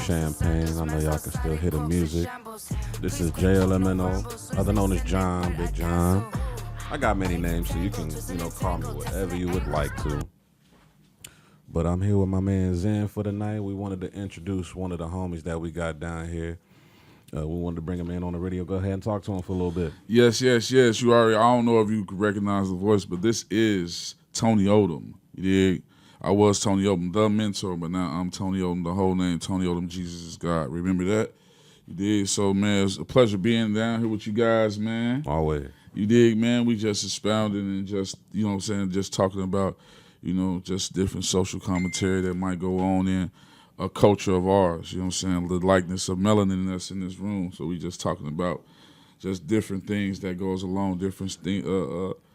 Champagne. I know y'all can still hear the music. This is JLMNO, other known as John, Big John. I got many names, so you can, call me whatever you would like to. But I'm here with my man Zen for the night. We wanted to introduce one of the homies that we got down here. We wanted to bring him in on the radio. Go ahead and talk to him for a little bit. Yes. You already. I don't know if you could recognize the voice, but this is Tony Odom. You dig? I was Tony Odom, the mentor, but now I'm Tony Odom, the whole name. Tony Odom, Jesus is God. Remember that? You dig? So, man, it's a pleasure being down here with you guys, man. Always. You dig, man? We just expounding and just, just talking about, just different social commentary that might go on in a culture of ours, the likeness of melanin in us in this room. So we just talking about just different things that goes along, different things.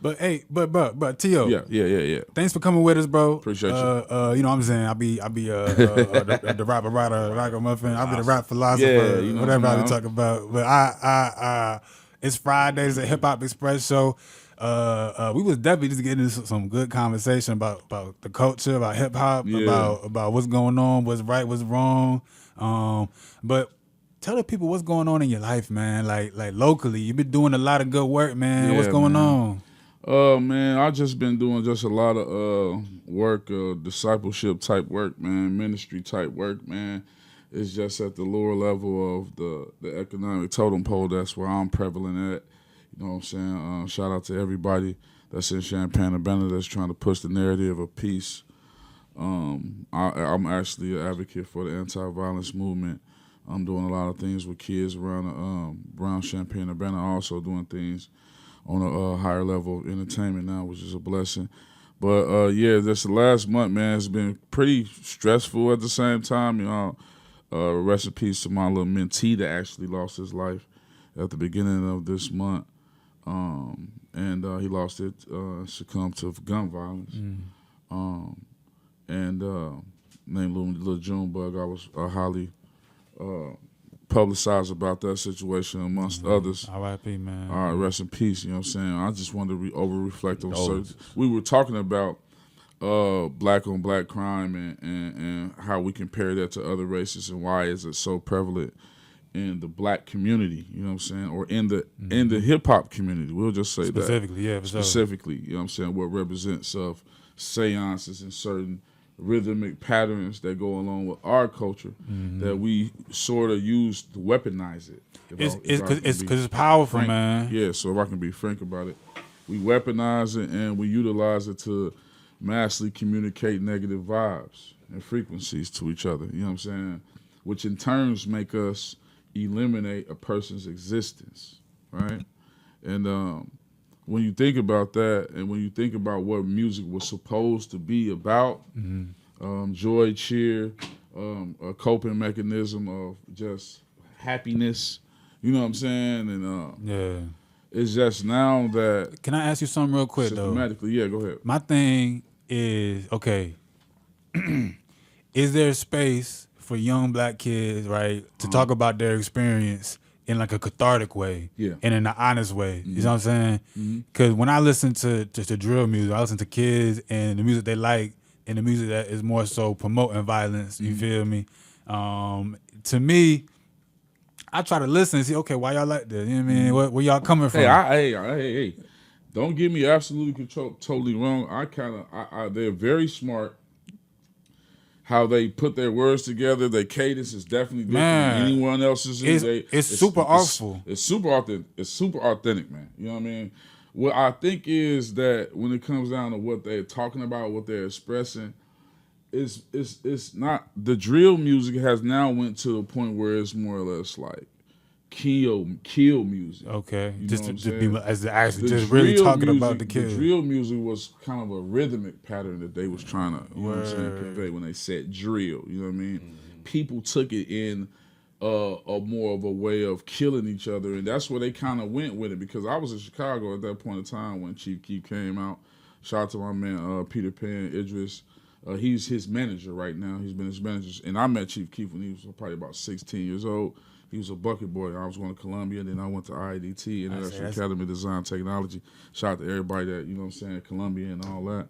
But hey, but T.O. Yeah. Thanks for coming with us, bro. Appreciate you. What I'm saying? I'll be the rapper writer, like a muffin. I'll be the rap philosopher, whatever I be talking about. But I it's Fridays at Hip Hop Xpress show. We was definitely just getting into some good conversation about the culture, about hip hop, about what's going on, what's right, what's wrong. But tell the people what's going on in your life, man. Like locally, you've been doing a lot of good work, man. Yeah, what's going on? Man, I just been doing just a lot of work, discipleship type work, man, ministry type work, man. It's just at the lower level of the economic totem pole. That's where I'm prevalent at. You know what I'm saying? Shout out to everybody that's in Champaign-Urbana that's trying to push the narrative of peace. I'm actually an advocate for the anti-violence movement. I'm doing a lot of things with kids around Champaign-Urbana, also doing things on a higher level of entertainment now, which is a blessing. But, this last month, man, it's been pretty stressful at the same time. Rest in peace to my little mentee that actually lost his life at the beginning of this month. And he lost it, succumbed to gun violence. Named Little Junebug, I was highly publicized about that situation amongst others. R.I.P., man. All right, rest in peace, you know what I'm saying? I just wanted to over-reflect on certain... We were talking about black-on-black crime and how we compare that to other races and why is it so prevalent in the black community, you know what I'm saying, or in the hip hop community. We'll just say specifically, that. Specifically, you know what I'm saying, what represents of seances and certain rhythmic patterns that go along with our culture that we sort of use to weaponize it. Because it's powerful, frank, man. Yeah, so if I can be frank about it, we weaponize it and we utilize it to massively communicate negative vibes and frequencies to each other, you know what I'm saying, which in turns make us eliminate a person's existence, right? And when you think about that, and when you think about what music was supposed to be about, joy, cheer, a coping mechanism of just happiness, you know what I'm saying? And it's just now that... Can I ask you something real quick, systematically, though? Yeah, go ahead. My thing is, okay, is there space for young black kids, right, to talk about their experience in like a cathartic way and in an honest way? You know what I'm saying? Because when I listen to drill music, I listen to kids and the music they like and the music that is more so promoting violence, you feel me? To me, I try to listen and see, okay, why y'all like this? You know what I mean? Where y'all coming from? Hey, don't get me absolutely totally wrong. They're very smart. How they put their words together, their cadence is definitely different than anyone else's. It's super awful. It's super authentic. It's super authentic, man. You know what I mean? What I think is that when it comes down to what they're talking about, what they're expressing, it's not, the drill music has now went to a point where it's more or less like kill music. Okay, you just know to be as actually the just really talking music, about the kill. The drill music was kind of a rhythmic pattern that they was trying to, you know what I'm saying, convey when they said drill. You know what I mean? People took it in a more of a way of killing each other, and that's where they kind of went with it. Because I was in Chicago at that point in time when Chief Keef came out. Shout out to my man Peter Pan Idris. He's his manager right now. He's been his manager, and I met Chief Keef when he was probably about 16 years old. He was a bucket boy. I was going to Columbia, then I went to IDT, International Academy of Design Technology. Shout out to everybody that, you know what I'm saying, Columbia and all that.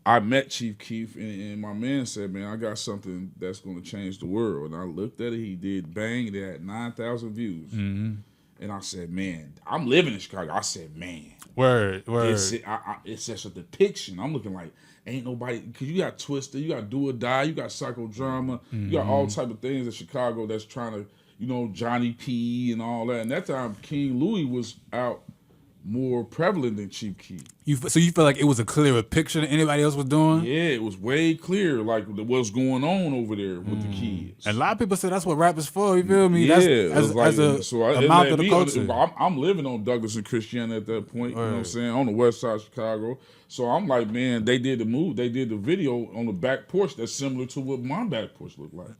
I met Chief Keef, and my man said, man, I got something that's going to change the world. And I looked at it. He did Bang. It had 9,000 views. Mm-hmm. And I said, man, I'm living in Chicago. I said, man. Word. It's just a depiction. I'm looking like, ain't nobody, because you got Twister, you got Do or Die, you got Psychodrama, you got all type of things in Chicago that's trying to, Johnny P and all that. And that time, King Louis was out more prevalent than Chief Keef. So you feel like it was a clearer picture than anybody else was doing? Yeah, it was way clear, like what's going on over there with the kids. And a lot of people say that's what rap is for. You feel me? Yeah, That's as a mouth of the culture. I'm living on Douglas and Christiana at that point. You know what I'm saying? On the west side of Chicago. So I'm like, man, they did the move. They did the video on the back porch that's similar to what my back porch looked like.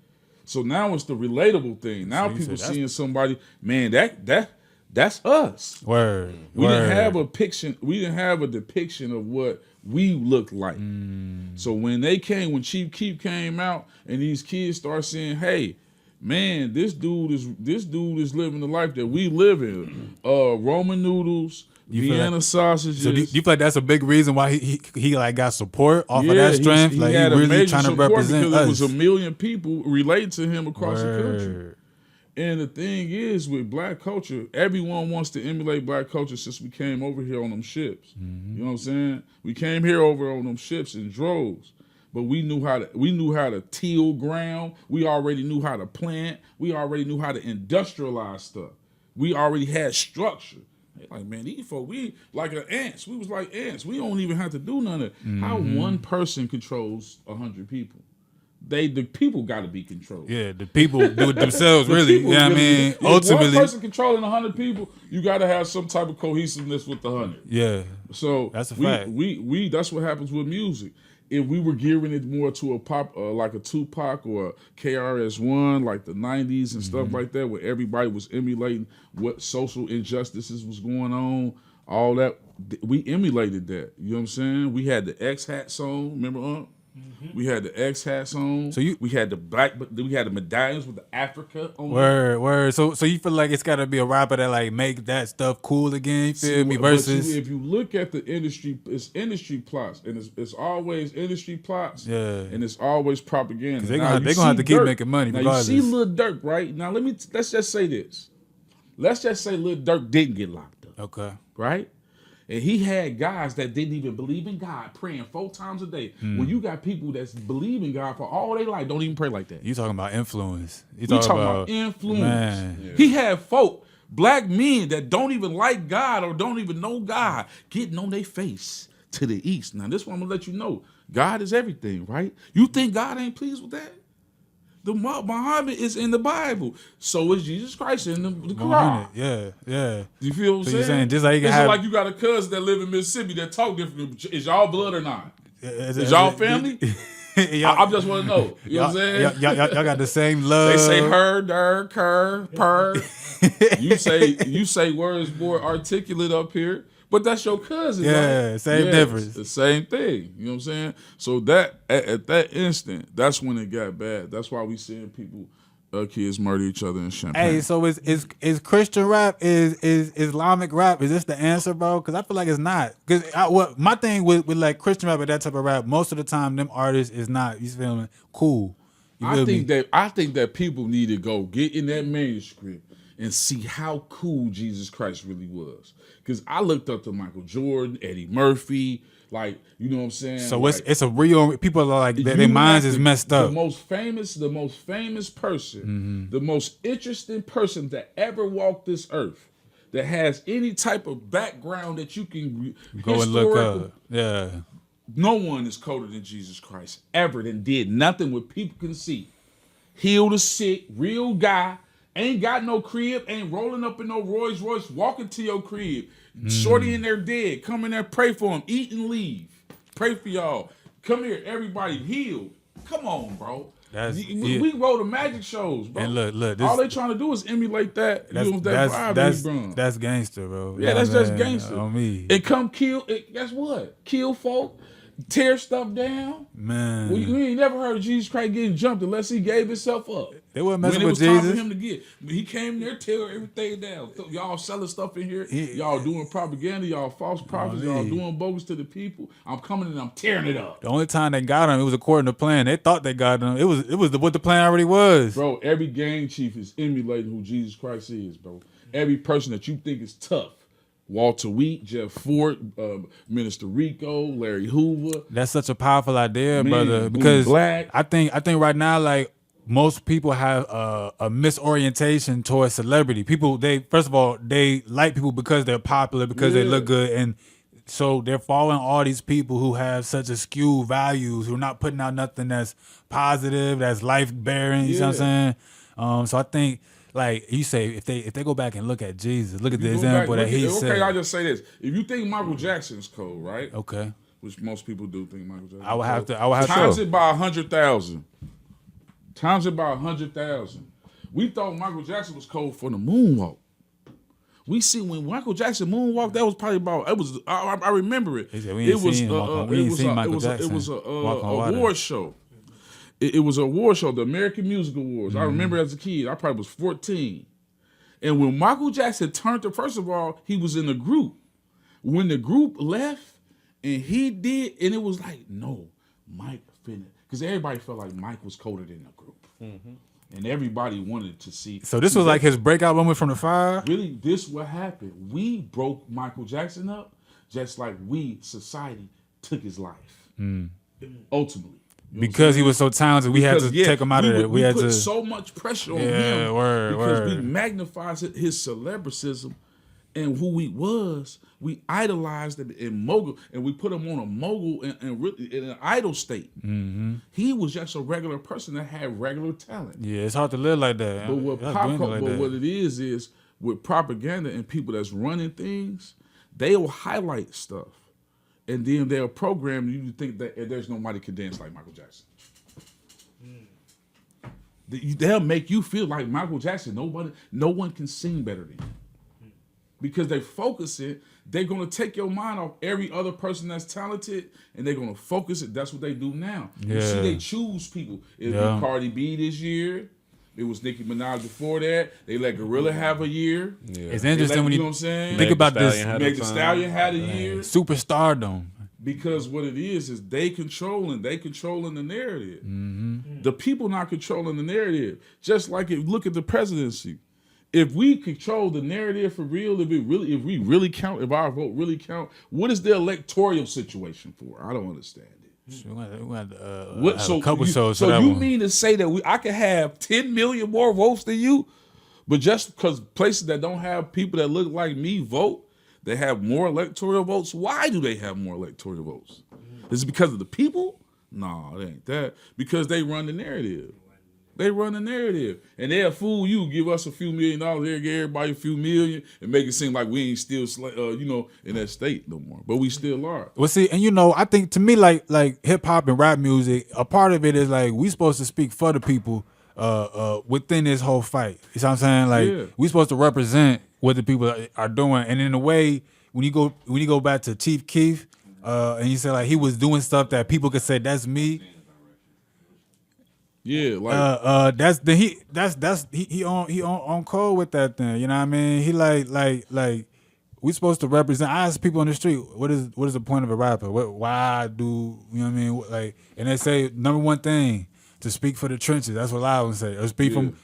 So now it's the relatable thing. Now people seeing somebody, man, that's us. Word. We didn't have a depiction. We didn't have a depiction of what we looked like. So when Chief Keef came out, and these kids start saying, "Hey, man, this dude is living the life that we live in. Roman noodles, Vienna sausages." So do you feel like that's a big reason why he like got support off of that strength? He like had he really a major trying to represent because us. There was 1 million people related to him across the country. And the thing is, with black culture, everyone wants to emulate black culture since we came over here on them ships. You know what I'm saying? We came here over on them ships in droves, but we knew how to till ground. We already knew how to plant. We already knew how to industrialize stuff. We already had structure. Like, man, these folks, we like ants. We was like ants. We don't even have to do none of it. How one person controls 100 people? The people got to be controlled. Yeah, the people do it themselves, really. You know what I mean? Ultimately, one person controlling 100 people, you got to have some type of cohesiveness with the 100. Yeah. So that's a fact. We that's what happens with music. If we were gearing it more to a pop, like a Tupac or a KRS-One, like the 90s and stuff like that, where everybody was emulating what social injustices was going on, all that, we emulated that. You know what I'm saying? We had the X-Hat song, remember, We had the X-Hats on. So we had we had the medallions with the Africa on. Word. So you feel like it's got to be a rapper that like make that stuff cool again. You feel me? Versus if you look at the industry, it's industry plots, and it's always industry plots. Yeah. And it's always propaganda. They're gonna have to keep making money. Now regardless. you see Lil Durk, right? Now let's just say this. Let's just say Lil Durk didn't get locked up. Okay. Right? And he had guys that didn't even believe in God, praying 4 times a day. When you got people that's believe in God for all their life, don't even pray like that. You talking about influence. We talking about influence. Man. He had folk, black men that don't even like God or don't even know God, getting on their face to the east. Now, this one I'm going to let you know. God is everything, right? You think God ain't pleased with that? The Muhammad is in the Bible. So is Jesus Christ in the Quran. Yeah. You feel what I'm saying? You're saying just like you can it's like you got a cousin that live in Mississippi that talk different. Is y'all blood or not? Is y'all family? I just want to know. You know what I'm saying? Y'all got the same love. They say her, der, cur, per. you say words more articulate up here. But that's your cousin. Yeah, right? Same difference. The same thing. You know what I'm saying? So that at that instant, that's when it got bad. That's why we seeing people, kids murder each other in Champagne. Hey, so is Christian rap, is Islamic rap, is this the answer, bro? Because I feel like it's not. Because my thing with like Christian rap and that type of rap, most of the time them artists is not, you feel me, cool. I think that people need to go get in that manuscript and see how cool Jesus Christ really was. Because I looked up to Michael Jordan, Eddie Murphy, like, you know what I'm saying? So like, it's a real, people are like, their minds is messed up. The most famous person, the most interesting person that ever walked this earth, that has any type of background that you can go and look up. Yeah. No one is colder than Jesus Christ ever, than did nothing what people can see. Heal the sick, real guy. Ain't got no crib, ain't rolling up in no Rolls Royce, walking to your crib. Shorty in there dead. Come in there, pray for him, eat and leave. Pray for y'all. Come here, everybody healed. Come on, bro. We roll the magic shows, bro. And look, all they trying to do is emulate that. That's gangster, bro. Yeah, that's just gangster. On me. And come kill. Guess what? Kill folk. Tear stuff down. Man. Well, you ain't never heard of Jesus Christ getting jumped unless he gave himself up. They weren't When messing it with was time for Jesus. him to get, he came there, tear everything down. Y'all selling stuff in here. Y'all doing propaganda. Y'all false prophets. Y'all doing bogus to the people. I'm coming and I'm tearing it up. The only time they got him, it was according to plan. They thought they got him. It was what the plan already was. Bro, every gang chief is emulating who Jesus Christ is, bro. Every person that you think is tough. Walter Wheat, Jeff Ford, Minister Rico, Larry Hoover. That's such a powerful idea, Man, brother. Boone Because Black. I think right now, like, most people have a misorientation towards celebrity. People, first of all, they like people because they're popular, because they look good, and so they're following all these people who have such skewed values, who are not putting out nothing that's positive, that's life bearing. You know what I'm saying? So I think, like you say, if they go back and look at Jesus, look at the example that he said. Okay, I'll just say this: if you think Michael Jackson's cold, right? Okay. Which most people do think Michael Jackson. I would have to times it by 100,000. Times it by 100,000. We thought Michael Jackson was cold for the moonwalk. We see when Michael Jackson moonwalked, that was probably about. It was. I remember it. It was a award show. It was an award show, the American Music Awards. I remember as a kid. I probably was 14. And when Michael Jackson turned to, first of all, he was in a group. When the group left, and he did, and it was like, no, Mike finna, because everybody felt like Mike was colder than the group. And everybody wanted to see. So this was like his breakout moment from the fire? Really, this what happened. We broke Michael Jackson up just like we, society, took his life. Ultimately. Because he was so talented, we had to take him out of there. We put so much pressure on him because we magnified his celebricism and who he was. We idolized him in mogul, and we put him on a mogul and really in an idol state. He was just a regular person that had regular talent. Yeah, it's hard to live like that. But what what it is with propaganda and people that's running things, they will highlight stuff. And then they'll program you to think that there's nobody can dance like Michael Jackson. They'll make you feel like Michael Jackson. No one can sing better than him. Because they focus it, they're gonna take your mind off every other person that's talented, and they're gonna focus it. That's what they do now. You see, they choose people. It was Cardi B this year. It was Nicki Minaj before that. They let Gorilla have a year. It's interesting when you know what I'm saying. Think about this. Meg Thee Stallion had a year. Superstardom. Because what it is they controlling the narrative. The people not controlling the narrative. Just like if look at the presidency. If we control the narrative for real, if we really count, if our vote really count, what is the electoral situation for? I don't understand it. So you mean to say that I could have 10 million more votes than you, but just because places that don't have people that look like me vote, they have more electoral votes? Why do they have more electoral votes? Is it because of the people? No, it ain't that. Because they run the narrative. They run the narrative. And they'll fool you, give us a few $1 million, they'll give everybody a few million, and make it seem like we ain't still, in that state no more. But we still are. Well, see, and I think to me, like hip hop and rap music, a part of it is like we supposed to speak for the people within this whole fight. You know what I'm saying? Like we supposed to represent what the people are doing. And in a way, when you go back to Chief Keef, and you say like he was doing stuff that people could say that's me. Yeah, like he on code with that thing. You know what I mean? He like we supposed to represent. I ask people on the street, what is the point of a rapper? Why do you know what I mean? Like, and they say number one thing to speak for the trenches. That's what I would say. Or speak from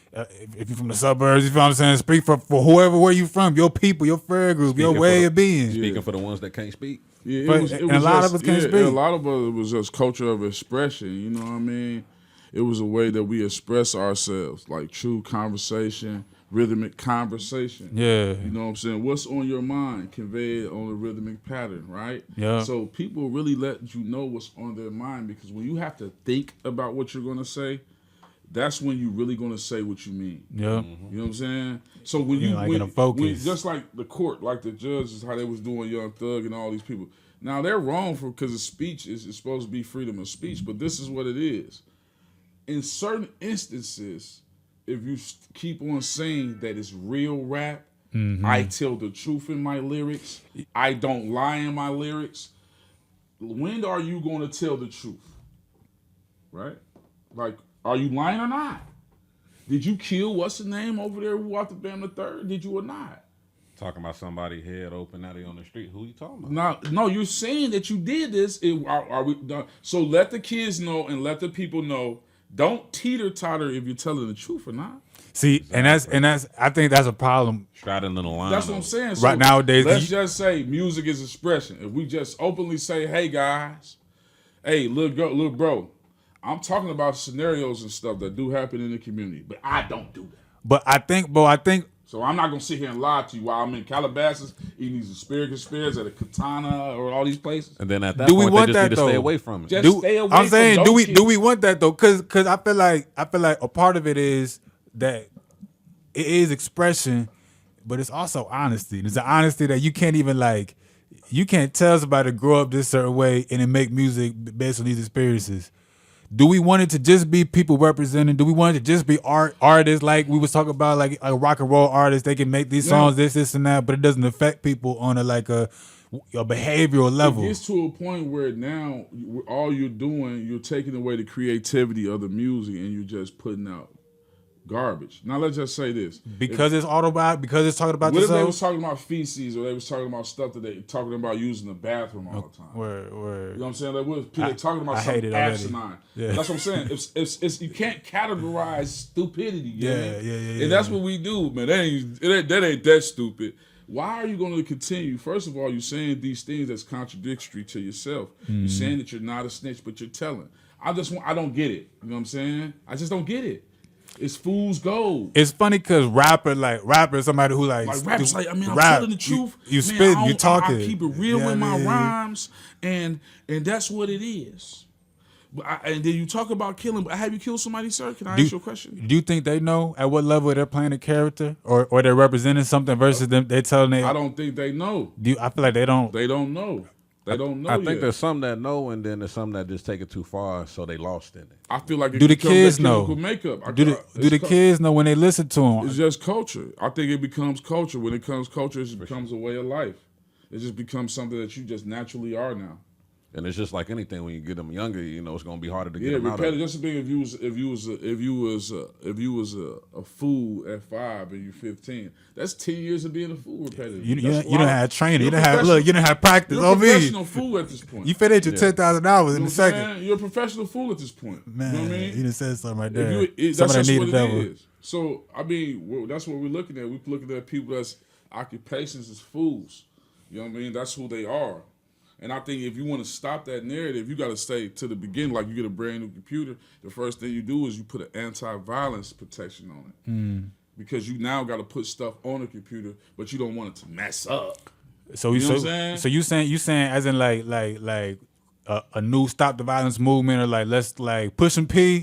if you're from the suburbs. You feel what I'm saying? Speak for whoever where you from, your people, your friend group, your way of being. Speaking for the ones that can't speak. Yeah, a lot of us can't speak. A lot of us was just culture of expression. You know what I mean? It was a way that we express ourselves, like true conversation, rhythmic conversation. Yeah. You know what I'm saying? What's on your mind conveyed on a rhythmic pattern, right? Yeah. So people really let you know what's on their mind, because when you have to think about what you're going to say, that's when you're really going to say what you mean. Yeah. You know what I'm saying? So when when just like the court, like the judges, how they was doing Young Thug and all these people. Now they're wrong because the speech is supposed to be freedom of speech, but this is what it is. In certain instances, if you keep on saying that it's real rap, I tell the truth in my lyrics, I don't lie in my lyrics, when are you going to tell the truth? Right? Like, are you lying or not? Did you kill what's the name over there who out the Bam the Third? Did you or not? Talking about somebody head open out on the street. Who you talking about? No, you're saying that you did this. Are we done? So let the kids know and let the people know. Don't teeter-totter if you're telling the truth or not. See, exactly. and that's I think that's a problem. Straddling the line. That's what I'm saying. So right nowadays, let's just say music is expression. If we just openly say, "Hey guys, hey little bro, I'm talking about scenarios and stuff that do happen in the community, but I don't do that." But I think. So I'm not gonna sit here and lie to you while I'm in Calabasas eating these asparagus spears at a Katana or all these places. And then at that point, they just need to stay away from it. Stay away. I'm saying, do we want that though? Because I feel like a part of it is that it is expression, but it's also honesty. There's an honesty that you can't even you can't tell somebody to grow up this certain way and then make music based on these experiences. Do we want it to just be people representing? Do we want it to just be artists like we was talking about, like a rock and roll artist? They can make these songs, this and that, but it doesn't affect people on a behavioral level. It gets to a point where now all you're doing, you're taking away the creativity of the music and you're just putting out garbage. Now let's just say this: because it's autobiographical, because it's talking about what yourself. If they was talking about feces, or they was talking about stuff that they talking about using the bathroom all the time? Word. You know what I'm saying? They talking about something asinine. Yeah. That's what I'm saying. It's you can't categorize stupidity. Yeah. And that's what we do, man. That ain't that stupid. Why are you going to continue? First of all, you're saying these things that's contradictory to yourself. You're saying that you're not a snitch, but you're telling. I don't get it. You know what I'm saying? I just don't get it. It's fool's gold. It's funny because rapper is somebody who rap's like, I mean, I'm telling the truth. You spit, you talking. I keep it real with my rhymes, and that's what it is. And then you talk about killing, but have you killed somebody, sir? Can I ask you a question? Do you think they know at what level they're playing a character, or they're representing something versus them? They're telling they. I don't think they know. I feel like they don't. They don't know. They don't know. I think there's some that know, and then there's some that just take it too far, so they lost in it. I feel like do the kids know? Makeup. Do the kids know when they listen to them? It's just culture. I think it becomes culture. When it comes culture, it becomes a way of life. It just becomes something that you just naturally are now. And it's just like anything. When you get them younger, it's going to be harder to get them out of it. Just being if you was a fool at 5 and you're 15, that's 10 years of being a fool repetitive. You don't have training. You don't have practice. You're a professional fool at this point. You finished your 10,000 hours in a second. You're a professional fool at this point. Man, you know what I mean? You just said something right there. That's just what it is. So I mean, that's what we're looking at. We're looking at people that's occupations as fools. You know what I mean? That's who they are. And I think if you want to stop that narrative, you got to stay to the beginning. Like you get a brand new computer, the first thing you do is you put an anti-violence protection on it. Because you now got to put stuff on the computer, but you don't want it to mess up. So you know what I'm saying? So you saying as in like a new stop the violence movement, or let's push and P